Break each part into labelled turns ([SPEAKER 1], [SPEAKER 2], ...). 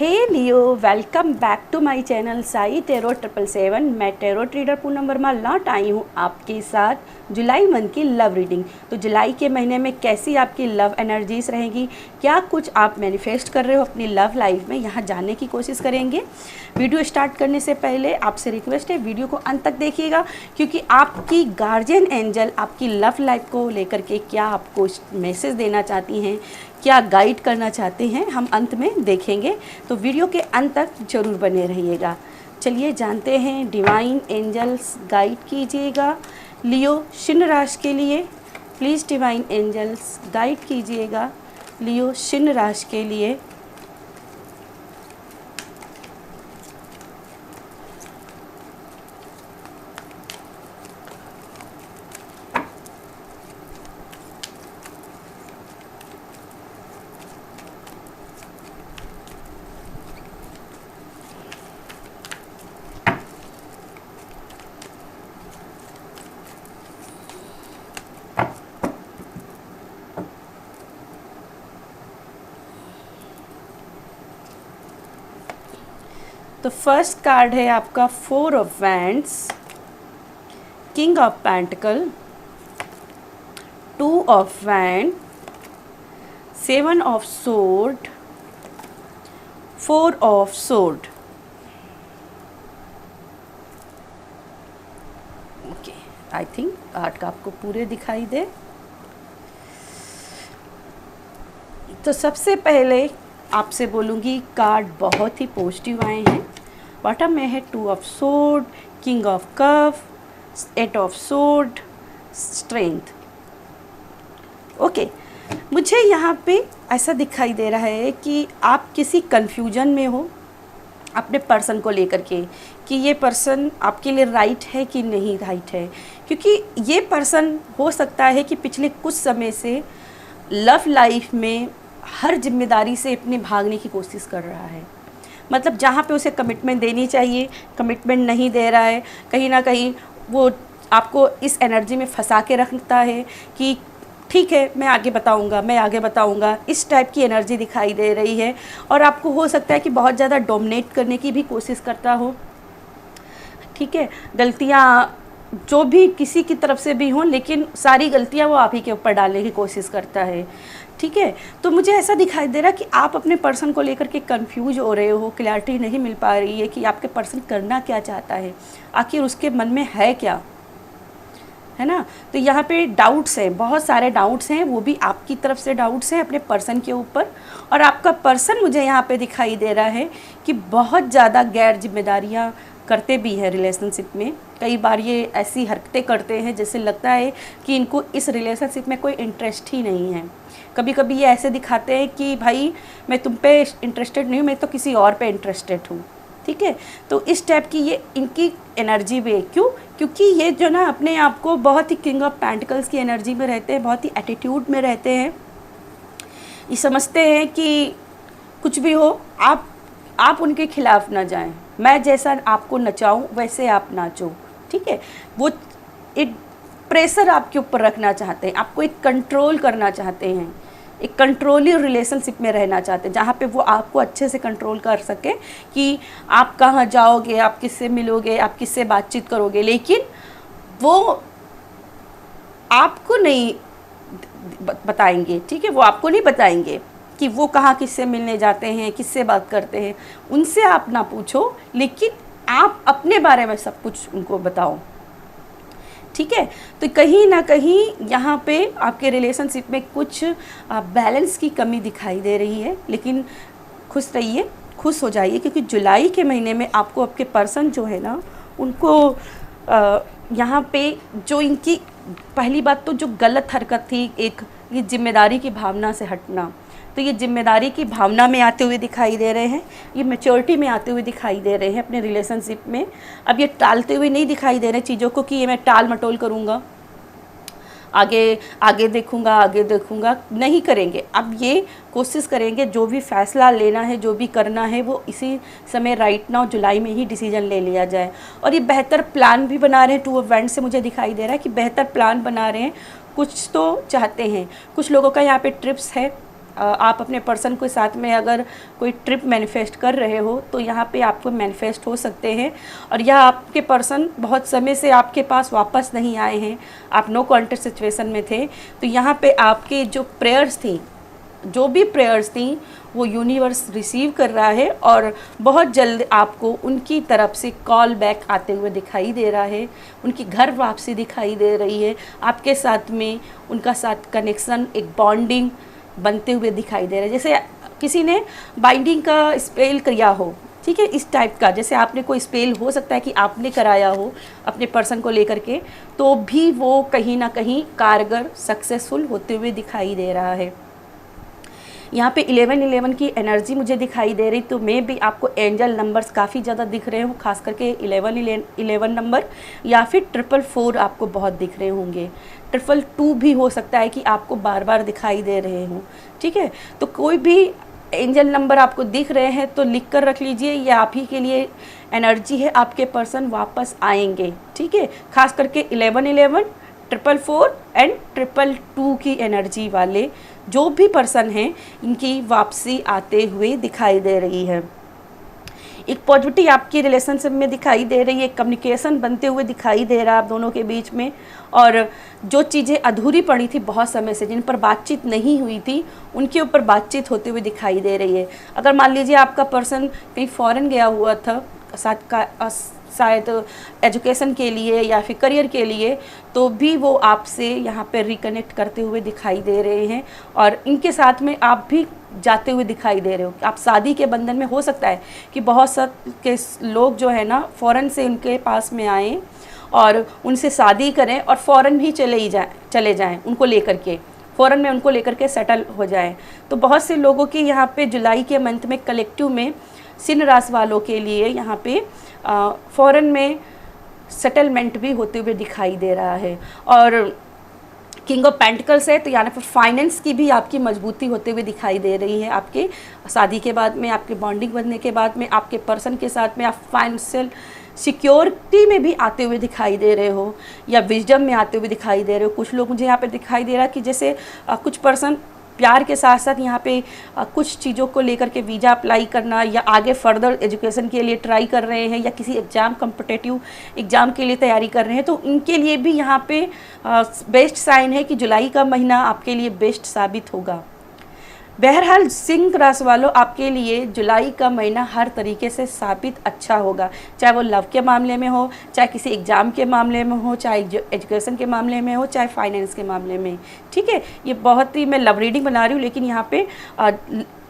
[SPEAKER 1] Hey Leo, welcome back to my channel Sai tarot 777। मैं tarot trader Poonam Verma लौट आई हूँ आपके साथ जुलाई मंथ की लव रीडिंग। तो जुलाई के महीने में कैसी आपकी लव एनर्जीज रहेंगी, क्या कुछ आप मैनिफेस्ट कर रहे हो अपनी लव लाइफ में, यहाँ जानने की कोशिश करेंगे। वीडियो स्टार्ट करने से पहले आपसे रिक्वेस्ट है वीडियो को अंत तक देखिएगा, क्योंकि आपकी गार्जियन एंजल आपकी लव लाइफ को लेकर के क्या आपको मैसेज देना चाहती हैं, क्या गाइड करना चाहते हैं, हम अंत में देखेंगे। तो वीडियो के अंत तक जरूर बने रहिएगा। चलिए जानते हैं डिवाइन एंजल्स गाइड कीजिएगा लियो सिंह राशि के लिए। प्लीज़ डिवाइन एंजल्स गाइड कीजिएगा लियो सिंह राशि के लिए। तो फर्स्ट कार्ड है आपका 4 of wands, king of pentacle, 2 of wand, 7 of sword, 4 of sword. Okay, I think card का आपको पूरे दिखाई दे। तो सबसे पहले आपसे बोलूँगी कार्ड बहुत ही पॉजिटिव आए हैं। बॉटम में है 2 of sword, king of cup, 8 of sword, strength. Okay, मुझे यहाँ पे ऐसा दिखाई दे रहा है कि आप किसी कंफ्यूजन में हो अपने पर्सन को लेकर के, कि ये पर्सन आपके लिए राइट है कि नहीं राइट है। क्योंकि ये पर्सन हो सकता है कि पिछले कुछ समय से लव लाइफ में हर जिम्मेदारी से अपने भागने की कोशिश कर रहा है। मतलब जहाँ पे उसे कमिटमेंट देनी चाहिए कमिटमेंट नहीं दे रहा है। कहीं ना कहीं वो आपको इस एनर्जी में फंसा के रखता है कि ठीक है मैं आगे बताऊंगा, मैं आगे बताऊंगा, इस टाइप की एनर्जी दिखाई दे रही है। और आपको हो सकता है कि बहुत ज़्यादा डोमिनेट करने की भी कोशिश करता हो। ठीक है, गलतियाँ जो भी किसी की तरफ से भी हों, लेकिन सारी गलतियाँ वो आप ही के ऊपर डालने की कोशिश करता है। ठीक है, तो मुझे ऐसा दिखाई दे रहा कि आप अपने पर्सन को लेकर के कंफ्यूज हो रहे हो, क्लैरिटी नहीं मिल पा रही है कि आपके पर्सन करना क्या चाहता है, आखिर उसके मन में है क्या, है ना। तो यहाँ पे डाउट्स हैं, बहुत सारे डाउट्स हैं, वो भी आपकी तरफ से डाउट्स हैं अपने पर्सन के ऊपर। और आपका पर्सन मुझे यहाँ पे दिखाई दे रहा है कि बहुत ज़्यादा गैर जिम्मेदारियाँ करते भी हैं रिलेशनशिप में। कई बार ये ऐसी हरकतें करते हैं जैसे लगता है कि इनको इस रिलेशनशिप में कोई इंटरेस्ट ही नहीं है। कभी कभी ये ऐसे दिखाते हैं कि भाई मैं तुम पे इंटरेस्टेड नहीं हूँ, मैं तो किसी और पे इंटरेस्टेड हूँ। ठीक है, तो इस टाइप की ये इनकी एनर्जी भी है। क्यों? क्योंकि ये जो ना अपने आप को बहुत ही किंग ऑफ पेंटिकल्स की एनर्जी में रहते हैं, बहुत ही एटीट्यूड में रहते हैं। ये समझते हैं कि कुछ भी हो आप उनके खिलाफ ना जाएं, मैं जैसा आपको नचाऊं वैसे आप नाचो। ठीक है, वो एक प्रेशर आपके ऊपर रखना चाहते हैं, आपको एक कंट्रोल करना चाहते हैं, एक कंट्रोली रिलेशनशिप में रहना चाहते हैं, जहाँ पे वो आपको अच्छे से कंट्रोल कर सके कि आप कहाँ जाओगे, आप किससे मिलोगे, आप किससे बातचीत करोगे। लेकिन वो आपको नहीं बताएंगे। ठीक है, वो आपको नहीं बताएंगे कि वो कहाँ किससे मिलने जाते हैं, किससे बात करते हैं। उनसे आप ना पूछो, लेकिन आप अपने बारे में सब कुछ उनको बताओ। ठीक है, तो कहीं ना कहीं यहाँ पे आपके रिलेशनशिप में कुछ बैलेंस की कमी दिखाई दे रही है। लेकिन खुश रहिए, खुश हो जाइए, क्योंकि जुलाई के महीने में आपको आपके पर्सन जो है ना उनको यहाँ पे जो इनकी पहली बात तो जो गलत हरकत थी, एक ये जिम्मेदारी की भावना से हटना, तो ये जिम्मेदारी की भावना में आते हुए दिखाई दे रहे हैं, ये मैच्योरिटी में आते हुए दिखाई दे रहे हैं अपने रिलेशनशिप में। अब ये टालते हुए नहीं दिखाई दे रहे चीज़ों को कि ये मैं टाल मटोल करूँगा, आगे देखूँगा, नहीं करेंगे। अब ये कोशिश करेंगे जो भी फैसला लेना है, जो भी करना है, वो इसी समय राइट नाउ जुलाई में ही डिसीजन ले लिया जाए। और ये बेहतर प्लान भी बना रहे हैं। 2 ऑफ वैंड्स से मुझे दिखाई दे रहा है कि बेहतर प्लान बना रहे हैं, कुछ तो चाहते हैं। कुछ लोगों का यहाँ पे ट्रिप्स है, आप अपने पर्सन के साथ में अगर कोई ट्रिप मैनिफेस्ट कर रहे हो तो यहाँ पे आपको मैनिफेस्ट हो सकते हैं। और यह आपके पर्सन बहुत समय से आपके पास वापस नहीं आए हैं, आप नो कॉन्टेक्ट सिचुएशन में थे, तो यहाँ पे आपकी जो प्रेयर्स थी, जो भी प्रेयर्स थी वो यूनिवर्स रिसीव कर रहा है और बहुत जल्द आपको उनकी तरफ से कॉल बैक आते हुए दिखाई दे रहा है, उनकी घर वापसी दिखाई दे रही है, आपके साथ में उनका साथ कनेक्शन, एक बॉन्डिंग बनते हुए दिखाई दे रहा है। जैसे किसी ने बाइंडिंग का स्पेल किया हो, ठीक है, इस टाइप का, जैसे आपने कोई स्पेल हो सकता है कि आपने कराया हो अपने पर्सन को लेकर के, तो भी वो कहीं ना कहीं कारगर सक्सेसफुल होते हुए दिखाई दे रहा है। यहाँ पे 1111 की एनर्जी मुझे दिखाई दे रही, तो मैं भी आपको एंजल नंबर्स काफ़ी ज़्यादा दिख रहे हो, खास करके 1111 नंबर या फिर 444 आपको बहुत दिख रहे होंगे। 222 भी हो सकता है कि आपको बार बार दिखाई दे रहे हों, ठीक है। तो कोई भी एंजल नंबर आपको दिख रहे हैं तो लिख कर रख लीजिए, ये आप ही के लिए एनर्जी है, आपके पर्सन वापस आएंगे, ठीक है। खास करके 1111, 444 एंड 222 की एनर्जी वाले जो भी पर्सन हैं, इनकी वापसी आते हुए दिखाई दे रही है। एक पॉजिटिविटी आपकी रिलेशनशिप में दिखाई दे रही है, कम्युनिकेशन बनते हुए दिखाई दे रहा है आप दोनों के बीच में, और जो चीज़ें अधूरी पड़ी थी बहुत समय से, जिन पर बातचीत नहीं हुई थी, उनके ऊपर बातचीत होते हुए दिखाई दे रही है। अगर मान लीजिए आपका पर्सन कहीं फॉरेन गया हुआ था शायद एजुकेशन के लिए या फिर करियर के लिए, तो भी वो आपसे यहाँ पे रिकनेक्ट करते हुए दिखाई दे रहे हैं और इनके साथ में आप भी जाते हुए दिखाई दे रहे हो। आप शादी के बंधन में, हो सकता है कि बहुत सारे के लोग जो है ना फ़ौरन से उनके पास में आएँ और उनसे शादी करें और फ़ौरन भी चले जाएँ उनको लेकर के, फ़ौरन में उनको लेकर के सेटल हो जाएं। तो बहुत से लोगों की यहाँ पे जुलाई के मंथ में कलेक्टिव में सिंह राशि वालों के लिए यहाँ पे फ़ौरन में सेटलमेंट भी होते हुए दिखाई दे रहा है। और किंग ऑफ पेंटिकल्स है, तो यहाँ पर फाइनेंस की भी आपकी मजबूती होते हुए दिखाई दे रही है। आपके शादी के बाद में, आपके बॉन्डिंग बनने के बाद में, आपके पर्सन के साथ में आप फाइनेंशियल सिक्योरिटी में भी आते हुए दिखाई दे रहे हो या विजडम में आते हुए दिखाई दे रहे हो। कुछ लोग मुझे यहाँ पे दिखाई दे रहा है कि जैसे कुछ पर्सन प्यार के साथ साथ यहाँ पे कुछ चीज़ों को लेकर के वीज़ा अप्लाई करना या आगे फर्दर एजुकेशन के लिए ट्राई कर रहे हैं या किसी एग्ज़ाम, कॉम्पिटिटिव एग्ज़ाम के लिए तैयारी कर रहे हैं, तो इनके लिए भी यहाँ पे बेस्ट साइन है कि जुलाई का महीना आपके लिए बेस्ट साबित होगा। बहरहाल सिंह राशि वालों, आपके लिए जुलाई का महीना हर तरीके से साबित अच्छा होगा, चाहे वो लव के मामले में हो, चाहे किसी एग्ज़ाम के मामले में हो, चाहे एजुकेशन के मामले में हो, चाहे फाइनेंस के मामले में, ठीक है। ये बहुत ही, मैं लव रीडिंग बना रही हूँ लेकिन यहाँ पे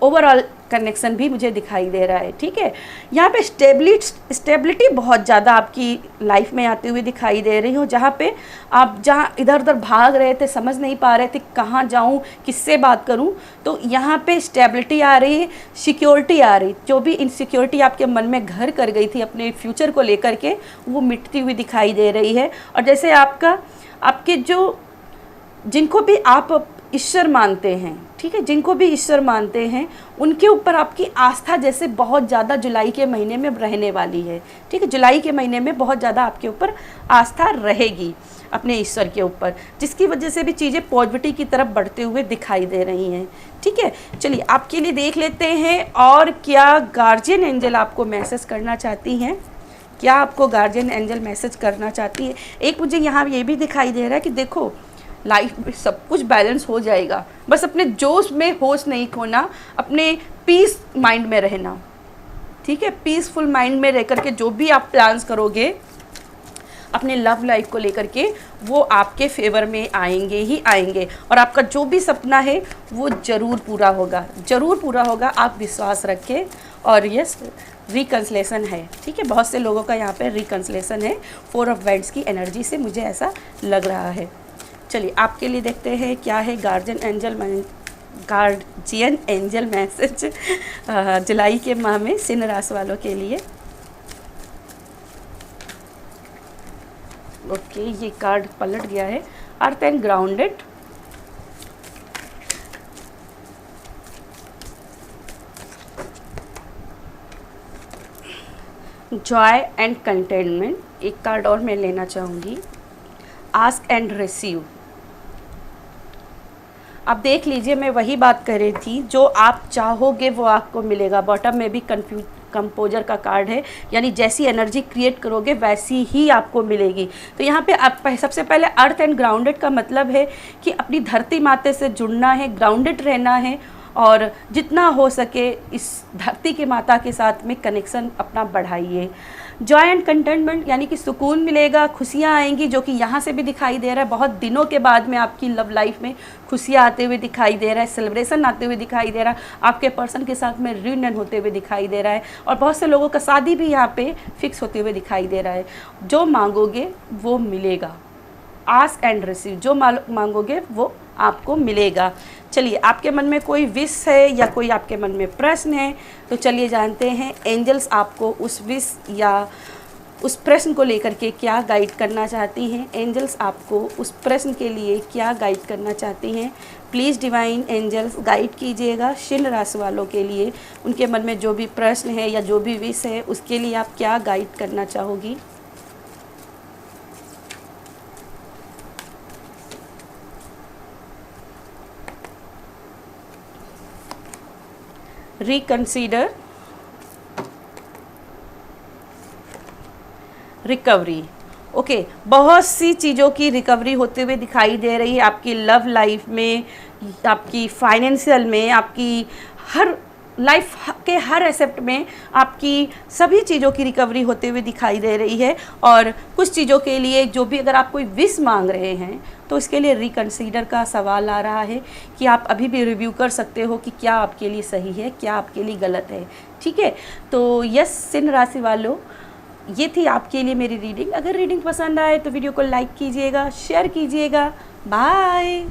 [SPEAKER 1] ओवरऑल कनेक्शन भी मुझे दिखाई दे रहा है, ठीक है। यहाँ पे स्टेबिलिटी बहुत ज़्यादा आपकी लाइफ में आते हुए दिखाई दे रही हो, जहाँ पे आप जहाँ इधर उधर भाग रहे थे, समझ नहीं पा रहे थे कहाँ जाऊँ, किससे बात करूँ, तो यहाँ पे स्टेबिलिटी आ रही है, सिक्योरिटी आ रही, जो भी इनसिक्योरिटी आपके मन में घर कर गई थी अपने फ्यूचर को लेकर के, वो मिटती हुई दिखाई दे रही है। और जैसे आपके जो जिनको भी आप ईश्वर मानते हैं, ठीक है, जिनको भी ईश्वर मानते हैं, उनके ऊपर आपकी आस्था जैसे बहुत ज़्यादा जुलाई के महीने में रहने वाली है, ठीक है। जुलाई के महीने में बहुत ज़्यादा आपके ऊपर आस्था रहेगी अपने ईश्वर के ऊपर, जिसकी वजह से भी चीज़ें पॉजिटिविटी की तरफ बढ़ते हुए दिखाई दे रही हैं, ठीक है। चलिए आपके लिए देख लेते हैं और क्या गार्जियन एंजल आपको मैसेज करना चाहती हैं, क्या आपको गार्जियन एंजल मैसेज करना चाहती है। एक मुझे यहाँ ये भी दिखाई दे रहा है कि देखो लाइफ में सब कुछ बैलेंस हो जाएगा, बस अपने जोश में होश नहीं खोना, अपने पीस माइंड में रहना, ठीक है। पीसफुल माइंड में रह करके जो भी आप प्लान्स करोगे अपने लव लाइफ को लेकर के, वो आपके फेवर में आएंगे ही आएंगे और आपका जो भी सपना है वो ज़रूर पूरा होगा, ज़रूर पूरा होगा, आप विश्वास रखें। और यस, रिकन्सलेशन है, ठीक है। बहुत से लोगों का यहाँ पे रिकन्सलेशन है 4 ऑफ वैंड्स की एनर्जी से, मुझे ऐसा लग रहा है। चलिए आपके लिए देखते हैं क्या है गार्जियन एंजल मैसेज जुलाई के माह में सिंह राशि वालों के लिए। ओके, ये कार्ड पलट गया है, earth and grounded. Joy and containment. एक कार्ड और मैं लेना चाहूँगी, आस्क एंड रिसीव। आप देख लीजिए, मैं वही बात कर रही थी, जो आप चाहोगे वो आपको मिलेगा। बॉटम में भी कंपोजर का कार्ड है, यानी जैसी एनर्जी क्रिएट करोगे वैसी ही आपको मिलेगी। तो यहाँ पे आप सबसे पहले अर्थ एंड ग्राउंडेड का मतलब है कि अपनी धरती माते से जुड़ना है, ग्राउंडेड रहना है, और जितना हो सके इस धरती की माता के साथ में कनेक्शन अपना बढ़ाइए। जॉय एंड कंटेंटमेंट यानी कि सुकून मिलेगा, खुशियाँ आएंगी, जो कि यहाँ से भी दिखाई दे रहा है। बहुत दिनों के बाद में आपकी लव लाइफ में खुशियाँ आते हुए दिखाई दे रहा है, सेलिब्रेशन आते हुए दिखाई दे रहा है, आपके पर्सन के साथ में रियूनियन होते हुए दिखाई दे रहा है, और बहुत से लोगों का शादी भी यहाँ पे फिक्स होते हुए दिखाई दे रहा है। जो मांगोगे वो मिलेगा, आस्क एंड रिसीव, जो मांगोगे वो आपको मिलेगा। चलिए, आपके मन में कोई विश है या कोई आपके मन में प्रश्न है, तो चलिए जानते हैं एंजल्स आपको उस विश या उस प्रश्न को लेकर के क्या गाइड करना चाहती हैं। एंजल्स आपको उस प्रश्न के लिए क्या गाइड करना चाहती हैं। प्लीज़ डिवाइन एंजल्स गाइड कीजिएगा सिंह राशि वालों के लिए। उनके मन में जो भी प्रश्न है या जो भी विश है, उसके लिए आप क्या गाइड करना चाहोगी। Reconsider, recovery. ओके, बहुत सी चीज़ों की रिकवरी होते हुए दिखाई दे रही है आपकी लव लाइफ में, आपकी फाइनेंशियल में, आपकी हर लाइफ के हर एस्पेक्ट में आपकी सभी चीज़ों की रिकवरी होते हुए दिखाई दे रही है। और कुछ चीज़ों के लिए जो भी अगर आप कोई विश मांग रहे हैं तो इसके लिए रिकंसीडर का सवाल आ रहा है कि आप अभी भी रिव्यू कर सकते हो कि क्या आपके लिए सही है, क्या आपके लिए गलत है। ठीक है, तो यस सिंह राशि वालों, ये थी आपके लिए मेरी रीडिंग। अगर रीडिंग पसंद आए तो वीडियो को लाइक कीजिएगा, शेयर कीजिएगा। बाय।